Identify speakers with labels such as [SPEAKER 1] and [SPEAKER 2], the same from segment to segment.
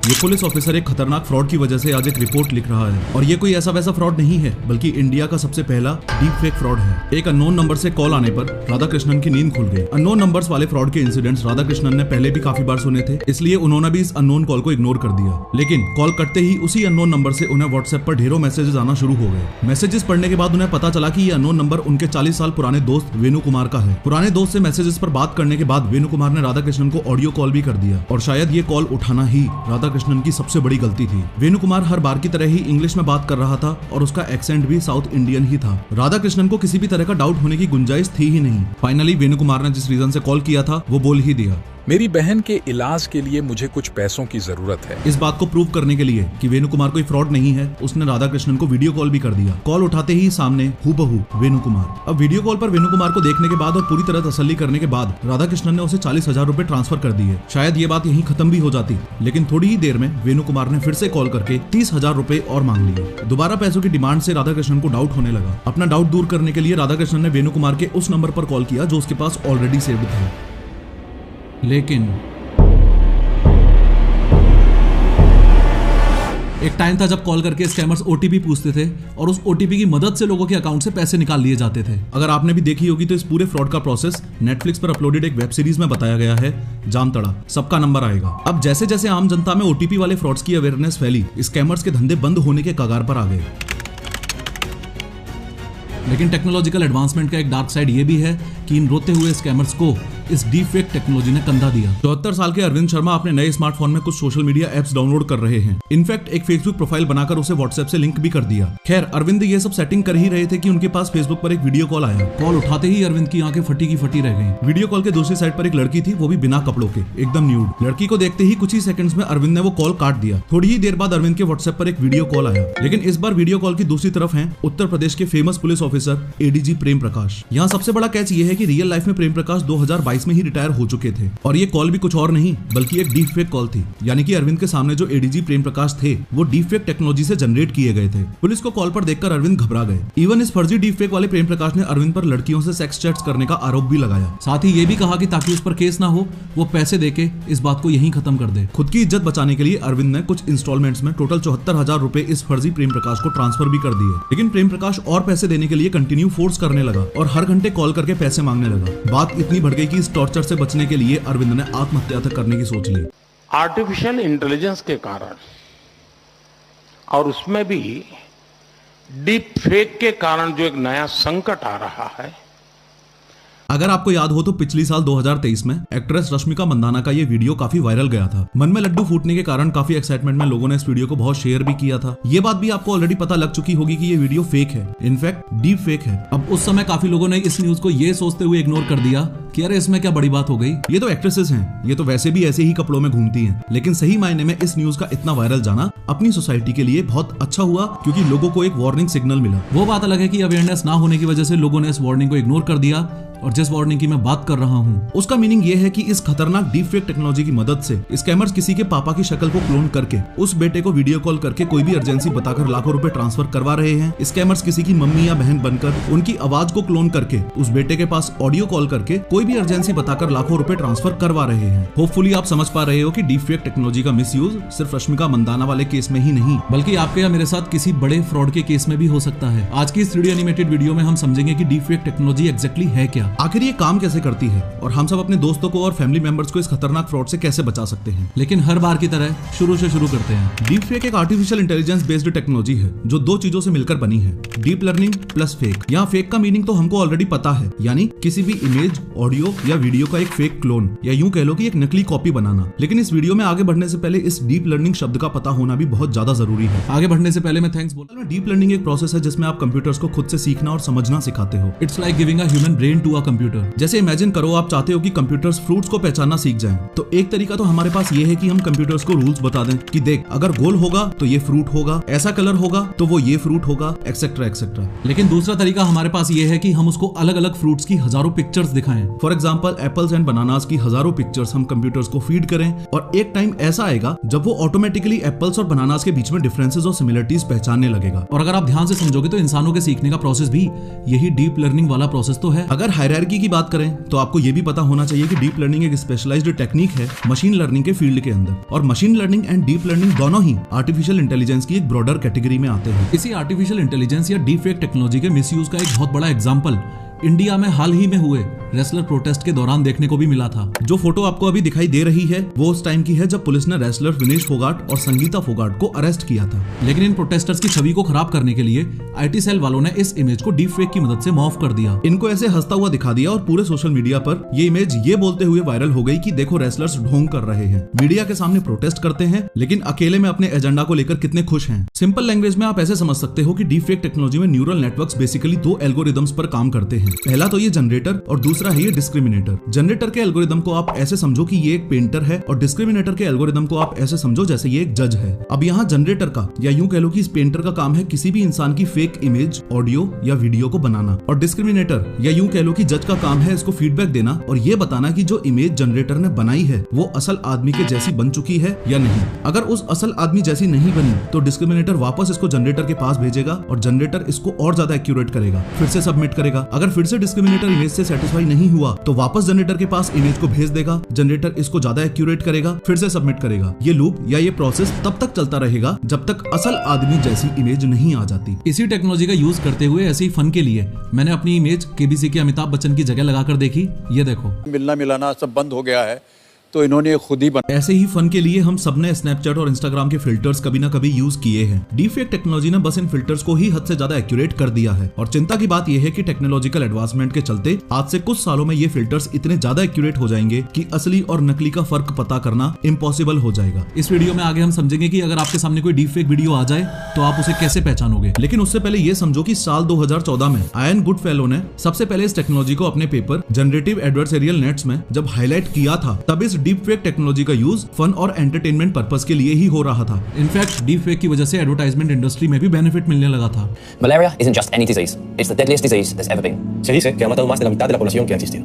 [SPEAKER 1] ये police officer एक खतरनाक फ्रॉड की वजह से आज एक रिपोर्ट लिख रहा है और ये कोई ऐसा वैसा फ्रॉड नहीं है बल्कि इंडिया का सबसे पहला डीप फेक फ्रॉड है। एक अननोन नंबर से कॉल आने पर राधाकृष्णन की नींद खुल गई। अननोन नंबर्स वाले फ्रॉड के इंसिडेंट्स राधाकृष्णन ने पहले भी काफी बार सुने थे, इसलिए उन्होंने भी इस अननोन कॉल को इग्नोर कर दिया। लेकिन कॉल करते ही उसी अननोन नंबर से उन्हें व्हाट्सएप पर ढेरों मैसेजेस आना शुरू हो गए। मैसेजेस पढ़ने के बाद उन्हें पता चला कि ये अननोन नंबर उनके 40 साल पुराने दोस्त वेणु कुमार का है। पुराने दोस्त से मैसेजेस पर बात करने के बाद वेणु कुमार ने राधाकृष्णन को ऑडियो कॉल भी कर दिया और शायद ये कॉल उठाना ही राधाकृष्णन की सबसे बड़ी गलती थी। वेणु कुमार हर बार की तरह ही इंग्लिश में बात कर रहा था और उसका एक्सेंट भी साउथ इंडियन ही था। राधाकृष्णन को किसी भी तरह का डाउट होने की गुंजाइश थी ही नहीं। फाइनली वेणु कुमार ने जिस रीजन से कॉल किया था वो बोल ही दिया।
[SPEAKER 2] मेरी बहन के इलाज के लिए मुझे कुछ पैसों की जरूरत है।
[SPEAKER 1] इस बात को प्रूव करने के लिए कि वेणु कुमार कोई फ्रॉड नहीं है, उसने राधाकृष्णन को वीडियो कॉल भी कर दिया। कॉल उठाते ही सामने हूबहू वेणु कुमार। अब वीडियो कॉल पर वेणु कुमार को देखने के बाद और पूरी तरह तसल्ली करने के बाद राधाकृष्णन ने उसे 40,000 रुपए ट्रांसफर कर दिए। शायद ये बात यहीं खत्म भी हो जाती, लेकिन थोड़ी ही देर में वेणु कुमार ने फिर से कॉल करके 30,000 रुपए और मांग लिए। दोबारा पैसों की डिमांड से राधाकृष्णन को डाउट होने लगा। अपना डाउट दूर करने के लिए राधाकृष्णन ने वेणु कुमार के उस नंबर पर कॉल किया जो उसके पास ऑलरेडी सेव्ड था। लेकिन एक टाइम था जब कॉल करके स्कैमर्स ओटीपी पूछते थे और उस ओटीपी की मदद से लोगों के अकाउंट से पैसे निकाल लिए जाते थे। अगर आपने भी देखी होगी तो इस पूरे फ्रॉड का प्रोसेस नेटफ्लिक्स पर अपलोडेड एक वेब सीरीज में बताया गया है, जामतड़ा, सबका नंबर आएगा। अब जैसे जैसे आम जनता में ओटीपी वाले फ्रॉड्स की अवेयरनेस फैली, स्कैमर्स के धंधे बंद होने के कगार पर आ गए। लेकिन टेक्नोलॉजिकल एडवांसमेंट का एक डार्क साइड ये भी है कि इन रोते हुए स्कैमर्स को इस डीप फेक टेक्नोलॉजी ने कंधा दिया। 74 साल के अरविंद शर्मा अपने नए स्मार्टफोन में कुछ सोशल मीडिया एप्स डाउनलोड कर रहे हैं। इनफैक्ट एक फेसबुक प्रोफाइल बनाकर उसे व्हाट्सएप से लिंक भी कर दिया। खैर, अरविंद ये सब सेटिंग कर ही रहे थे कि उनके पास फेसबुक पर एक वीडियो कॉल आया। कॉल उठाते ही अरविंद की आंखें फटी की फटी रह गई। वीडियो कॉल के दूसरी साइड पर एक लड़की थी, वो भी बिना कपड़ों के, एकदम न्यूड। लड़की को देखते ही कुछ ही सेकंड्स में अरविंद ने वो कॉल काट दिया। थोड़ी ही देर बाद अरविंद के व्हाट्सएप पर एक वीडियो कॉल आया, लेकिन इस बार वीडियो कॉल की दूसरी तरफ है उत्तर प्रदेश के famous police officer ADG Prem Prakash. यहाँ सबसे बड़ा कैच ये है कि रियल लाइफ में प्रेम प्रकाश 2022 में ही रिटायर हो चुके थे और ये कॉल भी कुछ और नहीं बल्कि एक डीप फेक कॉल थी। यानी कि अरविंद के सामने जो एडीजी प्रेम प्रकाश थे वो डीप फेक टेक्नोलॉजी से जनरेट किए गए थे। पुलिस को कॉल पर देखकर अरविंद घबरा गए। इवन इस फर्जी डीप फेक वाले प्रेम प्रकाश ने अरविंद पर लड़कियों से सेक्स चैट्स करने का आरोप भी लगाया। साथ ही ये भी कहा कि ताकि उस पर केस ना हो वो पैसे देके इस बात को यहीं खत्म कर दे। खुद की इज्जत बचाने के लिए अरविंद ने कुछ इंस्टॉलमेंट्स में टोटल 74,000 रुपए इस फर्जी प्रेम प्रकाश को ट्रांसफर भी कर दिए। लेकिन प्रेम प्रकाश और पैसे देने के लिए कंटिन्यू फोर्स करने लगा और हर घंटे कॉल करके पैसे मांगने लगा। बात इतनी बढ़ गई कि इस टॉर्चर से बचने के लिए अरविंद ने आत्महत्या तक करने की सोच ली।
[SPEAKER 3] आर्टिफिशियल इंटेलिजेंस के कारण और उसमें भी डीप फेक के कारण जो एक नया संकट आ रहा है।
[SPEAKER 1] अगर आपको याद हो तो पिछली साल 2023 में एक्ट्रेस रश्मिका मंदाना का ये वीडियो काफी वायरल गया था। मन में लड्डू फूटने के कारण काफी एक्साइटमेंट में लोगों ने इस वीडियो को बहुत शेयर भी किया था। ये बात भी आपको ऑलरेडी पता लग चुकी होगी कि ये वीडियो फेक है, इनफैक्ट डीप फेक है। अब उस समय काफी लोगों ने इस न्यूज को ये सोचते हुए इग्नोर कर दिया कि अरे इसमें क्या बड़ी बात हो गई, ये तो एक्ट्रेसेस हैं, ये तो वैसे भी ऐसे ही कपड़ों में घूमती हैं। लेकिन सही मायने में इस न्यूज का इतना वायरल जाना अपनी सोसाइटी के लिए बहुत अच्छा हुआ क्योंकि लोगों को एक वार्निंग सिग्नल मिला। वो बात अलग है कि अवेयरनेस ना होने की वजह से लोगों ने इस वार्निंग को इग्नोर कर दिया और जिस वार्निंग की मैं बात कर रहा हूँ उसका मीनिंग ये है कि इस खतरनाक डीप फेक टेक्नोलॉजी की मदद से स्कैमर्स किसी के पापा की शक्ल को क्लोन करके उस बेटे को वीडियो कॉल करके कोई भी अर्जेंसी बताकर लाखों रुपए ट्रांसफर करवा रहे हैं। स्कैमर्स किसी की मम्मी या बहन बनकर उनकी आवाज को क्लोन करके उस बेटे के पास ऑडियो कॉल करके कोई भी अर्जेंसी बताकर लाखों रुपए ट्रांसफर करवा रहे हैं। होपफुली आप समझ पा रहे हो कि डीप फेक टेक्नोलॉजी का मिसयूज सिर्फ रश्मिका मंदाना वाले केस में ही नहीं बल्कि आपके या मेरे साथ किसी बड़े फ्रॉड के केस में भी हो सकता है। आज की इस 3D एनिमेटेड वीडियो में हम समझेंगे कि डीप फेक टेक्नोलॉजी एग्जैक्टली है क्या, आखिर ये काम कैसे करती है और हम सब अपने दोस्तों को और फैमिली मेंबर्स को इस खतरनाक फ्रॉड से कैसे बचा सकते हैं। लेकिन हर बार की तरह शुरू से शुरू करते हैं। डीप फेक एक आर्टिफिशियल इंटेलिजेंस बेस्ड टेक्नोलॉजी है जो दो चीजों से मिलकर बनी है, डीप लर्निंग प्लस फेक। यहाँ फेक का मीनिंग तो हमको ऑलरेडी पता है, यानी किसी भी इमेज, ऑडियो या वीडियो का एक फेक क्लोन या यूं कह लो कि एक नकली कॉपी बनाना। लेकिन इस वीडियो में आगे बढ़ने से पहले इस डीप लर्निंग शब्द का पता होना भी बहुत ज्यादा जरूरी है। आगे बढ़ने से पहले मैं थैंक्स बोलता हूं। डीप लर्निंग एक प्रोसेस है जिसमें आप कंप्यूटर्स को खुद से सीखना और समझना सिखाते हो। It's like giving a human brain to a computer. जैसे इमेजिन करो आप चाहते हो कि कंप्यूटर्स फ्रूट्स को पहचानना सीख जाएं, तो एक तरीका तो हमारे पास ये है कि हम कंप्यूटर्स को रूल्स बता दें कि देख अगर गोल होगा तो ये फ्रूट होगा, ऐसा कलर होगा तो वो ये फ्रूट होगा, एक्सेट्रा एक्सेट्रा। लेकिन दूसरा तरीका हमारे पास ये है कि हम उसको अलग अलग फ्रूट्स की हजारों पिक्चर्स दिखाएं। For example apples and bananas की हजारों पिक्चर्स हम कंप्यूटर्स को फीड करें और एक टाइम ऐसा आएगा जब वो ऑटोमेटिकली एप्पल्स और बनानास के बीच में डिफरेंसेस और सिमिलरिटीज पहचानने लगेगा। और अगर आप ध्यान से समझोगे तो इंसानों के सीखने का प्रोसेस भी यही डीप लर्निंग वाला प्रोसेस तो है। अगर हायरार्की की बात करें तो आपको ये भी पता होना चाहिए कि डीप लर्निंग एक स्पेशलाइज्ड टेक्निक है मशीन लर्निंग के फील्ड के अंदर, और machine learning and deep learning दोनों ही आर्टिफिशियल इंटेलिजेंस की एक ब्रॉडर कैटेगरी में आते हैं। इसी आर्टिफिशियल इंटेलिजेंस या डीप फेक टेक्नोलॉजी के मिसयूज का एक बहुत बड़ा एग्जांपल इंडिया में हाल ही में हुए रेसलर प्रोटेस्ट के दौरान देखने को भी मिला था। जो फोटो आपको अभी दिखाई दे रही है वो उस टाइम की है जब पुलिस ने रेसलर विनेश फोगाट और संगीता फोगाट को अरेस्ट किया था। लेकिन इन प्रोटेस्टर्स की छवि को खराब करने के लिए आईटी सेल वालों ने इस इमेज को डीप फेक की मदद से मॉर्फ कर दिया, इनको ऐसे हंसता हुआ दिखा दिया और पूरे सोशल मीडिया पर ये इमेज ये बोलते हुए वायरल हो गई कि देखो रेसलर्स ढोंग कर रहे हैं, मीडिया के सामने प्रोटेस्ट करते हैं लेकिन अकेले में अपने एजेंडा को लेकर कितने खुश हैं। सिंपल लैंग्वेज में आप ऐसे समझ सकते हो कि डीप फेक टेक्नोलॉजी में न्यूरल नेटवर्क्स बेसिकली दो एल्गोरिदम्स पर काम करते हैं। पहला तो ये जनरेटर और दूसरा है ये डिस्क्रिमिनेटर। जनरेटर के एल्गोरिदम को आप ऐसे समझो कि ये एक पेंटर है और डिस्क्रिमिनेटर के एल्गोरिदम को आप ऐसे समझो जैसे ये एक जज है। अब यहाँ जनरेटर का या यूं कह लो कि इस पेंटर का काम है किसी भी इंसान की फेक इमेज, ऑडियो या वीडियो को बनाना, और डिस्क्रिमिनेटर या यूं कह लो कि जज का काम है इसको फीडबैक देना और ये बताना कि जो इमेज जनरेटर ने बनाई है वो असल आदमी के जैसी बन चुकी है या नहीं। अगर उस असल आदमी जैसी नहीं बनी तो डिस्क्रिमिनेटर वापस इसको जनरेटर के पास भेजेगा और जनरेटर इसको और ज्यादा एक्यूरेट करेगा, फिर से सबमिट करेगा। अगर फिर से डिस्क्रिमिनेटर इमेज से सेटिस्फाई नहीं हुआ तो वापस जनरेटर के पास इमेज को भेज देगा, जनरेटर इसको ज्यादा एक्यूरेट करेगा, फिर से सबमिट करेगा। ये लूप या ये प्रोसेस तब तक चलता रहेगा जब तक असल आदमी जैसी इमेज नहीं आ जाती। इसी टेक्नोलॉजी का यूज करते हुए ऐसे ही फन के लिए मैंने अपनी इमेज केबीसी के अमिताभ बच्चन की जगह लगाकर देखी। ये देखो,
[SPEAKER 4] मिलना मिलाना सब बंद हो गया है तो इन्होंने खुद ही
[SPEAKER 1] ऐसे ही फन के लिए हम सबने स्नैपचैट और इंस्टाग्राम के फिल्टर्स कभी ना कभी यूज किए हैं। डीपफेक टेक्नोलॉजी ने बस इन फिल्टर्स को ही हद से ज्यादा एक्यूरेट कर दिया है और चिंता की बात यह है कि टेक्नोलॉजिकल एडवांसमेंट के चलते आज से कुछ सालों में ये फिल्टर्स इतने ज्यादा एक्यूरेट हो जाएंगे कि असली और नकली का फर्क पता करना इम्पॉसिबल हो जाएगा। इस वीडियो में आगे हम समझेंगे कि अगर आपके सामने कोई डीपफेक वीडियो आ जाए तो आप उसे कैसे पहचानोगे। लेकिन उससे पहले ये समझो कि साल 2014 में आयन गुडफेलो ने सबसे पहले इस टेक्नोलॉजी को अपने पेपर जनरेटिव एडवर्सरियल नेट्स में जब हाईलाइट किया था, तब इस डीपफेक टेक्नोलॉजी का यूज फन और एंटरटेनमेंट पर्पस के लिए ही हो रहा था। इनफैक्ट डीपफेक की वजह से एडवर्टाइजमेंट इंडस्ट्री में भी बेनिफिट मिलने लगा था।
[SPEAKER 5] Malaria isn't just any disease, it's the deadliest disease there's ever been.
[SPEAKER 6] Se dice que ha matado más de la mitad de la población que ha existido.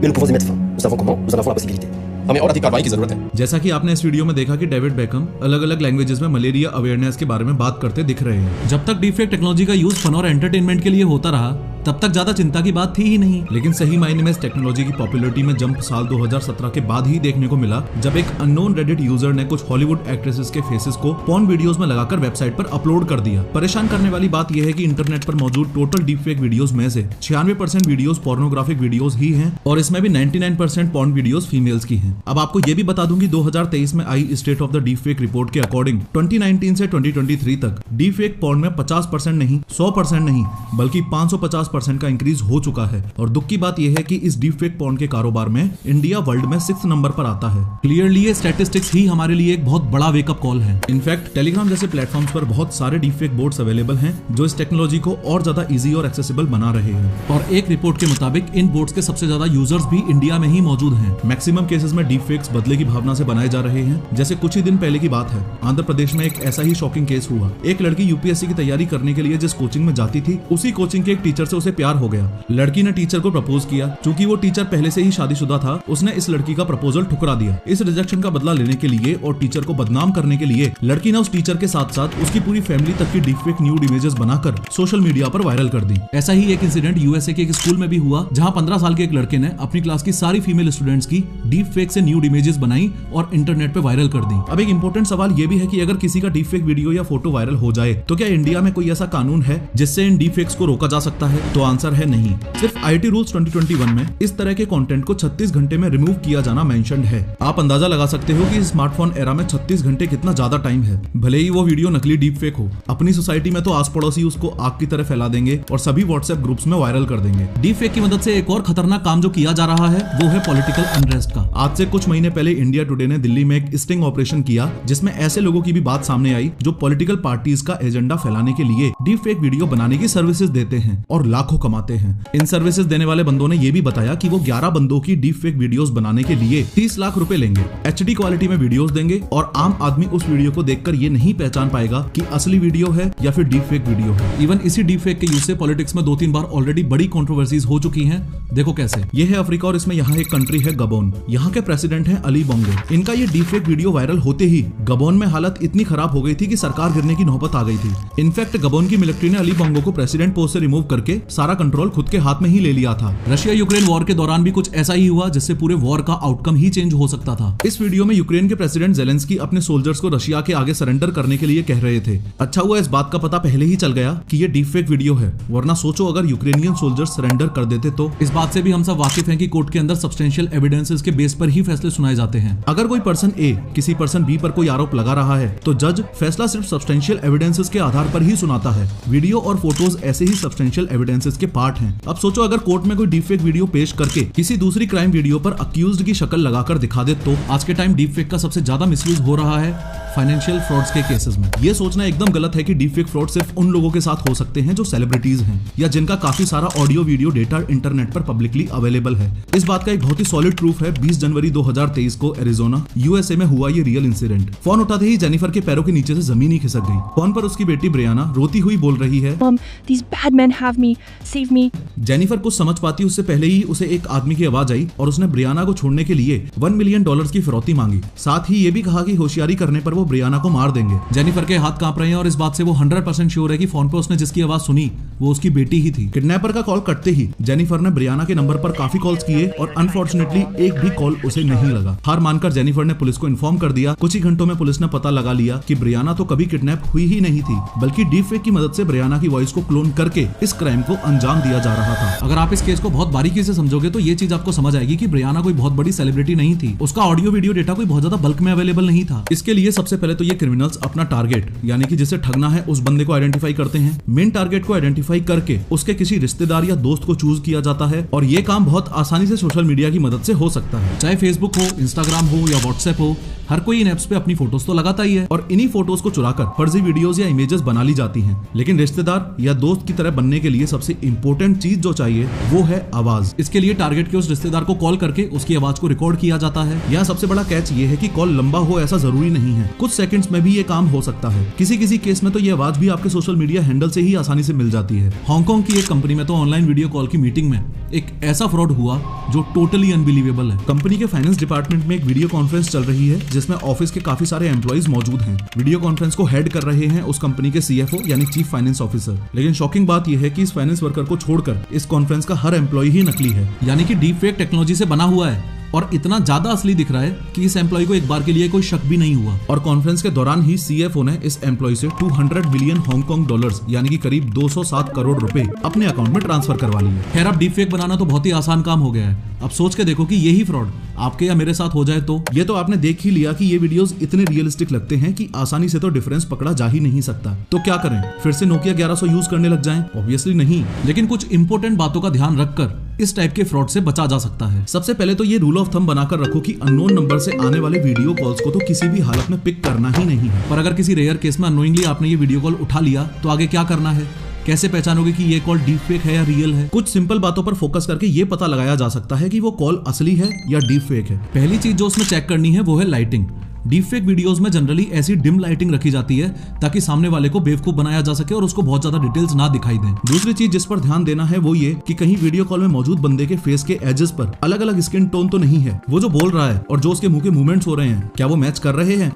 [SPEAKER 5] Mais nous pouvons y mettre fin. Nous savons comment, nous en avons la possibilité.
[SPEAKER 6] हमें और अधिक कार्रवाई की जरूरत है।
[SPEAKER 1] जैसा कि आपने इस वीडियो में देखा कि डेविड बेकम अलग अलग लैंग्वेजेस में मलेरिया अवेयरनेस के बारे में बात करते दिख रहे हैं। जब तक डीपफेक टेक्नोलॉजी का यूज फन और एंटरटेनमेंट के लिए होता रहा तब तक ज्यादा चिंता की बात थी ही नहीं। लेकिन सही मायने में इस टेक्नोलॉजी की पॉपुलैरिटी में जंप साल 2017 के बाद ही देखने को मिला, जब एक अननोन रेडिट यूजर ने कुछ हॉलीवुड एक्ट्रेसेस के फेसेस को पॉर्न वीडियोस में लगाकर वेबसाइट पर अपलोड कर दिया। परेशान करने वाली बात यह है कि इंटरनेट पर मौजूद टोटल डीपफेक वीडियोस में से 96% वीडियोस पोर्नोग्राफिक वीडियोस ही हैं और इसमें भी 99% पॉर्न वीडियोस फीमेल्स की हैं। अब आपको ये भी बता दूं कि 2023 में आई state of the deepfake report के अकॉर्डिंग 2019 से 2023 तक डीपफेक पॉर्न में 50% नहीं, 100% नहीं, बल्कि 550% का इंक्रीज हो चुका है। और दुख की बात यह है कि इस डीपफेक पॉर्न के कारोबार में इंडिया वर्ल्ड में 6th नंबर पर आता है। क्लियरली ये स्टैटिस्टिक्स ही हमारे लिए एक बहुत बड़ा वेकअप कॉल है। इनफैक्ट टेलीग्राम जैसे प्लेटफॉर्म्स पर बहुत सारे डीपफेक बोर्ड्स अवेलेबल हैं जो इस टेक्नोलॉजी को और ज्यादा इजी और एक्सेसिबल बना रहे हैं। और एक रिपोर्ट के मुताबिक इन बोर्ड्स के सबसे ज्यादा यूजर्स भी इंडिया में ही मौजूद हैं। मैक्सिमम केसेस में डीपफेक्स बदले की भावना से बनाए जा रहे हैं। जैसे कुछ ही दिन पहले की बात है, आंध्र प्रदेश में एक ऐसा ही शॉकिंग केस हुआ। एक लड़की यूपीएससी की तैयारी करने के लिए जिस कोचिंग में जाती थी, उसी कोचिंग के एक टीचर से उसे प्यार हो गया। लड़की ने टीचर को प्रपोज किया। चूंकि वो टीचर पहले से ही शादीशुदा था, उसने इस लड़की का प्रपोजल ठुकरा दिया। इस रिजेक्शन का बदला लेने के लिए और टीचर को बदनाम करने के लिए लड़की ने उस टीचर के साथ साथ उसकी पूरी फैमिली तक की डीपफेक न्यूड इमेजेस बनाकर सोशल मीडिया पर वायरल कर दी। ऐसा ही एक इंसिडेंट यूएसए के एक स्कूल में भी हुआ, जहां 15 साल के एक लड़के ने अपनी क्लास की सारी फीमेल स्टूडेंट्स की डीपफेक से न्यूड इमेजेस बनाई और इंटरनेट पे वायरल कर दी। अब एक इंपॉर्टेंट सवाल ये भी है कि अगर किसी का डीपफेक वीडियो या फोटो वायरल हो जाए तो क्या इंडिया में कोई ऐसा कानून है जिससे इन डीपफेक्स को रोका जा सकता है? तो आंसर है नहीं। सिर्फ आईटी रूल्स 2021 में इस तरह के कंटेंट को 36 घंटे में रिमूव किया जाना मेंशन्ड है। आप अंदाजा लगा सकते हो कि स्मार्टफोन एरा में 36 घंटे कितना ज्यादा टाइम है। भले ही वो वीडियो नकली डीपफेक हो, अपनी सोसाइटी में तो आस पड़ोसी उसको आग की तरह फैला देंगे और सभी व्हाट्सएप ग्रुप्स में वायरल कर देंगे। डीपफेक की मदद से एक और खतरनाक काम जो किया जा रहा है वो है पॉलिटिकल अनरेस्ट का। आज से कुछ महीने पहले इंडिया टुडे ने दिल्ली में एक स्टिंग ऑपरेशन किया, जिसमें ऐसे लोगों की भी बात सामने आई जो पॉलिटिकल पार्टीज का एजेंडा फैलाने के लिए डीपफेक वीडियो बनाने की सर्विसेज देते हैं और लाखों कमाते हैं। इन सर्विसेज देने वाले बंदों ने ये भी बताया कि वो 11 बंदों की डीप फेक वीडियोस बनाने के लिए 30 लाख रुपए लेंगे, HD क्वालिटी में वीडियोस देंगे और आम आदमी उस वीडियो को देखकर ये नहीं पहचान पाएगा कि असली वीडियो है या फिर डीप फेक वीडियो है। इवन इसी डीप फेक के यूज से पॉलिटिक्स में 2-3 बार ऑलरेडी बड़ी कंट्रोवर्सीज हो चुकी हैं। देखो कैसे। ये है अफ्रीका और इसमें यहाँ एक कंट्री है गबोन। यहाँ के प्रेसिडेंट हैं अली बोंगो। इनका ये डीप फेक वीडियो वायरल होते ही गबोन में हालत इतनी खराब हो गई थी कि सरकार गिरने की नौबत आ गई थी। इनफैक्ट गबोन की मिलिट्री ने अली बोंगो को प्रेसिडेंट पोस्ट से रिमूव करके सारा कंट्रोल खुद के हाथ में ही ले लिया था। रशिया यूक्रेन वॉर के दौरान भी कुछ ऐसा ही हुआ जिससे पूरे वॉर का आउटकम ही चेंज हो सकता था। इस वीडियो में यूक्रेन के प्रेसिडेंट जेलेंस्की अपने सोल्जर्स को रशिया के आगे सरेंडर करने के लिए कह रहे थे। अच्छा हुआ इस बात का पता पहले ही चल गया कि ये डीप फेक वीडियो है, वरना सोचो अगर यूक्रेनियन सोल्जर्स सरेंडर कर देते तो। इस बात से भी हम सब वाकिफ हैं कि कोर्ट के अंदर सब्सटेंशियल एविडेंसेस के बेस पर ही फैसले सुनाए जाते हैं। अगर कोई पर्सन ए किसी पर्सन बी पर कोई आरोप लगा रहा है तो जज फैसला सिर्फ सब्सटेंशियल एविडेंसेस के आधार पर ही सुनाता है। वीडियो और फोटोज ऐसे ही सब्सटेंशियल एविडेंसेस के पार्ट हैं। अब सोचो अगर कोर्ट में कोई डीप फेक वीडियो पेश करके किसी दूसरी क्राइम वीडियो पर अक्यूज्ड की शक्ल लगाकर दिखा दे तो। आज के टाइम डीप फेक का सबसे ज्यादा मिसयूज हो रहा है फाइनेंशियल फ्रॉड्स के केसेस में। ये सोचना एकदम गलत है कि डीप फेक फ्रॉड सिर्फ उन लोगों के साथ हो सकते हैं जो सेलिब्रिटीज हैं या जिनका काफी सारा ऑडियो वीडियो डेटा इंटरनेट पर पब्लिकली अवेलेबल है। इस बात का एक बहुत ही सॉलिड प्रूफ है 20 जनवरी 2023 को एरिजोना यूएसए में हुआ ये रियल इंसिडेंट। फोन उठाते ही जेनिफर के पैरों के नीचे से जमीन ही खिसक गई। फोन पर उसकी बेटी ब्रियाना रोती हुई बोल रही है,
[SPEAKER 7] Mom, these bad men have me, save me.
[SPEAKER 1] Jennifer कुछ समझ पाती उससे पहले ही उसे एक आदमी की आवाज आई और उसने ब्रियाना को छोड़ने के लिए $1 मिलियन की फिरौती मांगी। साथ ही ये भी कहा कि होशियारी करने पर वो ब्रियाना को मार देंगे। जेनिफर के हाथ कांप रहे हैं और इस बात से वो 100% श्योर है कि फोन पर उसने जिसकी आवाज सुनी वो उसकी बेटी ही थी। किडनैपर का कॉल कटते ही जेनिफर ने ब्रियाना के नंबर पर काफी कॉल्स किए और अनफॉर्चुनेटली एक भी कॉल उसे नहीं लगा। हार मानकर जेनिफर ने पुलिस को इन्फॉर्म कर दिया। कुछ ही घंटों में पुलिस ने पता लगा लिया कि ब्रियाना तो कभी किडनैप हुई ही नहीं थी, बल्कि डीप फेक की मदद से ब्रियाना की वॉइस को क्लोन करके इस क्राइम को अंजाम दिया जा रहा था। अगर आप इस केस को बहुत बारीकी से समझोगे तो ये चीज आपको समझ आएगी कि ब्रियाना कोई बहुत बड़ी सेलिब्रिटी नहीं थी। उसका ऑडियो वीडियो डेटा कोई बहुत ज्यादा बल्क में अवेलेबल नहीं था। इसके लिए सबसे पहले तो ये क्रिमिनल्स अपना टारगेट यानी कि जिसे ठगना है उस बंदे को आइडेंटिफाई करते हैं। मेन टारगेट को आइडेंटिफाई करके उसके किसी रिश्तेदार या दोस्त को चूज किया जाता है और ये काम बहुत आसानी से सोशल मीडिया की मदद से हो सकता है। चाहे फेसबुक हो, इंस्टाग्राम हो या व्हाट्सएप हो, हर कोई इन एप्स पे अपनी फोटोज तो लगाता ही है और इन्हीं फोटोज को चुराकर फर्जी वीडियोस या इमेजेस बना ली जाती हैं। लेकिन रिश्तेदार या दोस्त की तरह बनने के लिए सबसे इंपॉर्टेंट चीज जो चाहिए वो है आवाज। इसके लिए टारगेट के उस रिश्तेदार को कॉल करके उसकी आवाज को रिकॉर्ड किया जाता है। यहाँ सबसे बड़ा कैच ये है कि कॉल लंबा हो ऐसा जरूरी नहीं है, कुछ सेकंड्स में भी ये काम हो सकता है। किसी किसी केस में तो ये आवाज भी आपके सोशल मीडिया हैंडल से ही आसानी से मिल जाती है। हांगकांग की एक कंपनी में तो ऑनलाइन वीडियो कॉल की मीटिंग में एक ऐसा फ्रॉड हुआ जो टोटली अनबिलीवेबल है। कंपनी के फाइनेंस डिपार्टमेंट में एक वीडियो कॉन्फ्रेंस चल रही है जिसमें ऑफिस के काफी सारे एम्प्लॉइज मौजूद हैं। वीडियो कॉन्फ्रेंस को हेड कर रहे हैं उस कंपनी के CFO यानी चीफ फाइनेंस ऑफिसर। लेकिन शॉकिंग बात यह है कि इस फाइनेंस वर्कर को छोड़कर इस कॉन्फ्रेंस का हर एम्प्लॉय ही नकली है, यानी कि डीप फेक टेक्नोलॉजी से बना हुआ है और इतना ज्यादा असली दिख रहा है कि इस एम्प्लॉय को एक बार के लिए कोई शक भी नहीं हुआ। और कॉन्फ्रेंस के दौरान ही CFO ने इस एम्प्लॉय से 200 मिलियन हांगकांग डॉलर्स यानी कि करीब 207 करोड़ रुपए अपने अकाउंट में ट्रांसफर करवा लिए। खैर अब डीप फेक बनाना तो बहुत ही आसान काम हो गया है। अब सोच के देखो कि यही फ्रॉड आपके या मेरे साथ हो जाए तो। ये तो आपने देख ही लिया कि ये वीडियोस इतने रियलिस्टिक लगते हैं कि आसानी से तो डिफरेंस पकड़ा जा ही नहीं सकता। तो क्या करें, फिर से नोकिया 1100 यूज करने लग जाएं? ऑब्वियसली नहीं, लेकिन कुछ इंपॉर्टेंट बातों का ध्यान रखकर इस टाइप के फ्रॉड से बचा जा सकता है। सबसे पहले तो ये रूल ऑफ थंब बनाकर रखो कि अननोन नंबर से आने वाले वीडियो कॉल्स को तो किसी भी हालत में पिक करना ही नहीं है। पर अगर किसी रेयर केस में अननोइंगली आपने ये वीडियो कॉल उठा लिया तो आगे क्या करना है? कैसे पहचानोगे कि ये कॉल डीप फेक है या रियल है? कुछ सिंपल बातों पर फोकस करके ये पता लगाया जा सकता है कि वो कॉल असली है या डीप फेक है। पहली चीज जो उसमें चेक करनी है वो है लाइटिंग। डीप फेक वीडियोस में जनरली ऐसी डिम लाइटिंग रखी जाती है ताकि सामने वाले को बेवकूफ बनाया जा सके और उसको बहुत ज्यादा डिटेल्स ना दिखाई दें। दूसरी चीज जिस पर ध्यान देना है वो ये कि कहीं वीडियो कॉल में मौजूद बंदे के फेस के एजेस पर अलग अलग स्किन टोन तो नहीं है। वो जो बोल रहा है और जो उसके मुंह के मूवमेंट्स हो रहे हैं क्या वो मैच कर रहे हैं?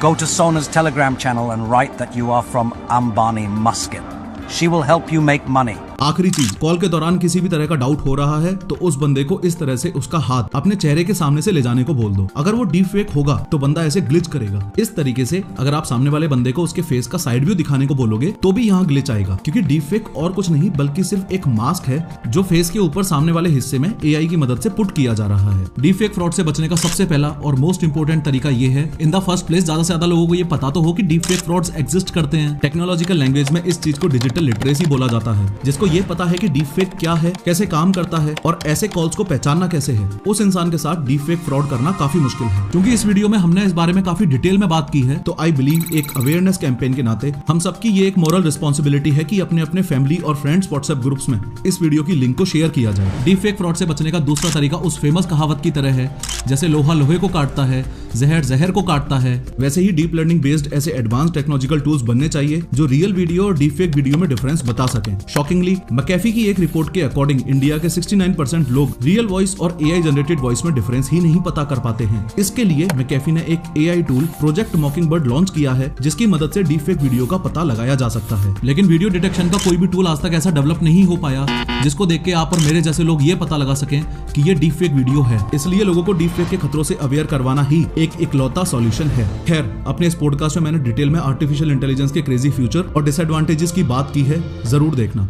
[SPEAKER 8] Go to Sona's Telegram channel and write that you are from Ambani Muscat. She will help you make money.
[SPEAKER 1] आखिरी चीज, कॉल के दौरान किसी भी तरह का डाउट हो रहा है तो उस बंदे को इस तरह से उसका हाथ अपने चेहरे के सामने से ले जाने को बोल दो। अगर वो डीप फेक होगा तो बंदा ऐसे ग्लिच करेगा। इस तरीके से अगर आप सामने वाले बंदे को उसके फेस का साइड व्यू दिखाने को बोलोगे तो भी यहाँ ग्लिच आएगा, क्योंकि डीप फेक और कुछ नहीं बल्कि सिर्फ एक मास्क है जो फेस के ऊपर सामने वाले हिस्से में AI की मदद से पुट किया जा रहा है। डीप फेक फ्रॉड से बचने का सबसे पहला और मोस्ट इंपोर्टेंट तरीका ये है, इन द फर्स्ट प्लेस ज्यादा से ज्यादा लोगों को ये पता तो हो कि डीप फेक फ्रॉड्स एग्जिस्ट करते हैं। टेक्नोलॉजिकल लैंग्वेज में इस चीज को डिजिटल लिटरेसी बोला जाता है, जिसको जिसको ये पता है कि डीप फेक क्या है, कैसे काम करता है और ऐसे कॉल्स को पहचानना कैसे है, उस इंसान के साथ डीप फेक फ्रॉड करना काफी मुश्किल है। क्योंकि इस वीडियो में हमने इस बारे में काफी डिटेल में बात की है, तो आई बिलीव एक अवेयरनेस कैंपेन के नाते हम सबकी ये एक मॉरल रिस्पॉन्सिबिलिटी है कि अपने अपने फैमिली और फ्रेंड्स व्हाट्सएप ग्रुप्स में इस वीडियो की लिंक को शेयर किया जाए। डीप फेक फ्रॉड से बचने का दूसरा तरीका उस फेमस कहावत की तरह है, जैसे लोहा लोहे को काटता है, जहर जहर को काटता है, वैसे ही डीप लर्निंग बेस्ड ऐसे एडवांस टेक्नोलॉजिकल टूल्स बनने चाहिए जो रियल वीडियो और डीप फेक वीडियो में डिफरेंस बता सकें। शॉकिंगली मैकेफी की एक रिपोर्ट के अकॉर्डिंग इंडिया के 69% लोग रियल वॉइस और एआई जनरेटेड वॉइस में डिफरेंस ही नहीं पता कर पाते हैं। इसके लिए मैकेफी ने एक AI tool project mockingbird launch किया है, जिसकी मदद से डीप फेक वीडियो का पता लगाया जा सकता है। लेकिन वीडियो डिटेक्शन का कोई भी टूल आज तक ऐसा डेवलप नहीं हो पाया जिसको देख के आप और मेरे जैसे लोग ये पता लगा सकें कि ये डीप फेक वीडियो है। इसलिए लोगों को डीप फेक के खतरों से अवेयर करवाना ही एक इकलौता सॉल्यूशन है। खैर, अपने इस पॉडकास्ट में मैंने डिटेल में आर्टिफिशियल इंटेलिजेंस के क्रेजी फ्यूचर और डिसएडवांटेजेस की बात की है, जरूर देखना।